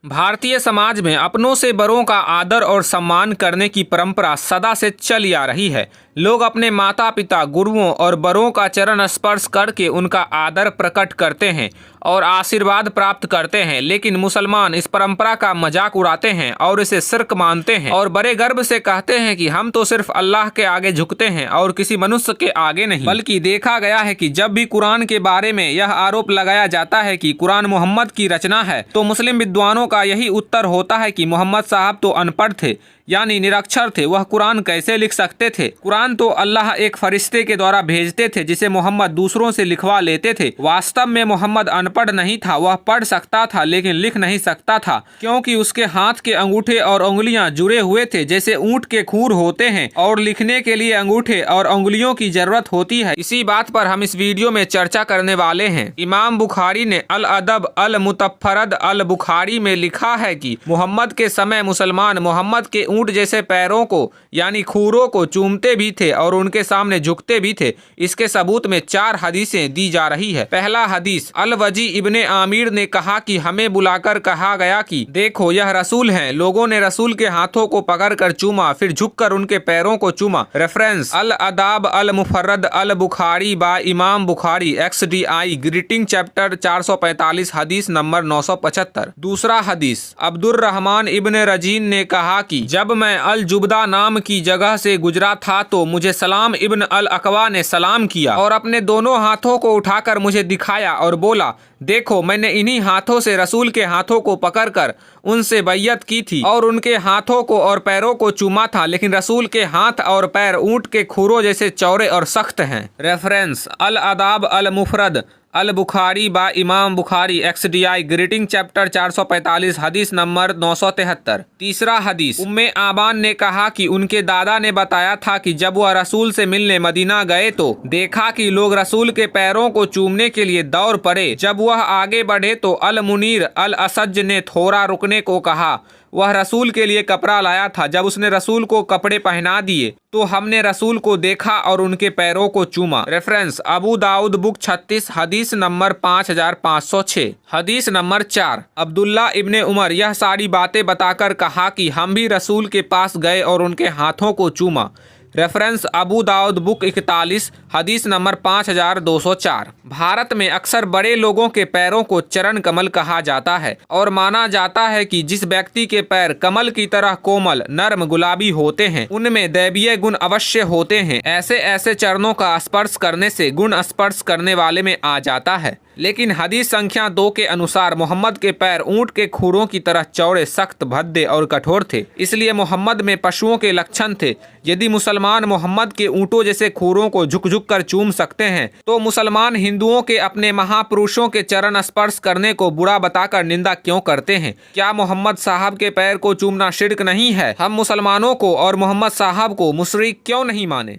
भारतीय समाज में अपनों से बड़ों का आदर और सम्मान करने की परंपरा सदा से चली आ रही है। लोग अपने माता पिता, गुरुओं और बड़ों का चरण स्पर्श करके उनका आदर प्रकट करते हैं और आशीर्वाद प्राप्त करते हैं। लेकिन मुसलमान इस परंपरा का मजाक उड़ाते हैं और इसे शिर्क मानते हैं और बड़े गर्व से कहते हैं कि हम तो सिर्फ अल्लाह के आगे झुकते हैं और किसी मनुष्य के आगे नहीं। बल्कि देखा गया है कि जब भी कुरान के बारे में यह आरोप लगाया जाता है कि कुरान मोहम्मद की रचना है, तो मुस्लिम विद्वानों का यही उत्तर होता है कि मोहम्मद साहब तो अनपढ़ थे, यानी निरक्षर थे। वह कुरान कैसे लिख सकते थे? कुरान तो अल्लाह एक फरिश्ते के द्वारा भेजते थे जिसे मोहम्मद दूसरों से लिखवा लेते थे। वास्तव में मोहम्मद अनपढ़ नहीं था, वह पढ़ सकता था लेकिन लिख नहीं सकता था, क्योंकि उसके हाथ के अंगूठे और उंगलियां जुड़े हुए थे जैसे ऊंट के खूर होते हैं और लिखने के लिए अंगूठे और उंगलियों की जरूरत होती है। इसी बात पर हम इस वीडियो में चर्चा करने वाले हैं। इमाम बुखारी ने अल अदब अल मुतफ़रद अल बुखारी में लिखा है कि मोहम्मद के समय मुसलमान मोहम्मद के ऊंट जैसे पैरों को यानी खूरों को चूमते भी थे और उनके सामने झुकते भी थे। इसके सबूत में 4 हदीसें दी जा रही है। पहला हदीस, अल वजी इब्ने आमिर ने कहा कि हमें बुलाकर कहा गया कि देखो यह रसूल हैं। लोगों ने रसूल के हाथों को पकड़कर चूमा, फिर झुककर उनके पैरों को चूमा। रेफरेंस, अल अदाब अल मुफर्रद अल बुखारी बा इमाम बुखारी XDI ग्रीटिंग चैप्टर 445 हदीस नंबर 975। दूसरा हदीस, अब्दुर्रहमान इब्ने रजीन ने कहा कि जब मैं अल जुबदा नाम की जगह से गुजरा था तो मुझे सलाम इब्न अल अकवा ने सलाम किया और अपने दोनों हाथों को उठाकर मुझे दिखाया और बोला, देखो मैंने इन्हीं हाथों से रसूल के हाथों को पकड़कर उनसे बैयत की थी और उनके हाथों को और पैरों को चूमा था, लेकिन रसूल के हाथ और पैर ऊंट के खुरों जैसे चौड़े और सख्त हैं। रेफरेंस, अल अदाब अल मुफरद अल बुखारी बा इमाम बुखारी XDI ग्रीटिंग चैप्टर 445 हदीस नंबर 973। तीसरा हदीस, उम्मे आबान ने कहा कि उनके दादा ने बताया था कि जब वह रसूल से मिलने मदीना गए तो देखा कि लोग रसूल के पैरों को चूमने के लिए दौड़ पड़े। जब वह आगे बढ़े तो अल मुनीर अल असज ने थोड़ा रुकने को कहा। वह रसूल के लिए कपड़ा लाया था। जब उसने रसूल को कपड़े पहना दिए तो हमने रसूल को देखा और उनके पैरों को चूमा। रेफरेंस, अबू दाऊद बुक 36 हदीस नंबर 5506। हदीस नंबर 4, अब्दुल्ला इब्ने उमर यह सारी बातें बताकर कहा कि हम भी रसूल के पास गए और उनके हाथों को चूमा। रेफरेंस, अबू दाऊद बुक 41 हदीस नंबर 5204। भारत में अक्सर बड़े लोगों के पैरों को चरण कमल कहा जाता है और माना जाता है कि जिस व्यक्ति के पैर कमल की तरह कोमल, नर्म, गुलाबी होते हैं उनमें दैवीय गुण अवश्य होते हैं। ऐसे चरणों का स्पर्श करने से गुण स्पर्श करने वाले में आ जाता है। लेकिन हदीस संख्या 2 के अनुसार मोहम्मद के पैर ऊंट के खुरों की तरह चौड़े, सख्त, भद्दे और कठोर थे, इसलिए मोहम्मद में पशुओं के लक्षण थे। यदि मुसलमान मोहम्मद के ऊंटों जैसे खुरों को झुक झुक कर चूम सकते हैं तो मुसलमान हिंदुओं के अपने महापुरुषों के चरण स्पर्श करने को बुरा बताकर निंदा क्यों करते हैं? क्या मोहम्मद साहब के पैर को चूमना शिर्क नहीं है? हम मुसलमानों को और मोहम्मद साहब को मुशरिक क्यों नहीं माने?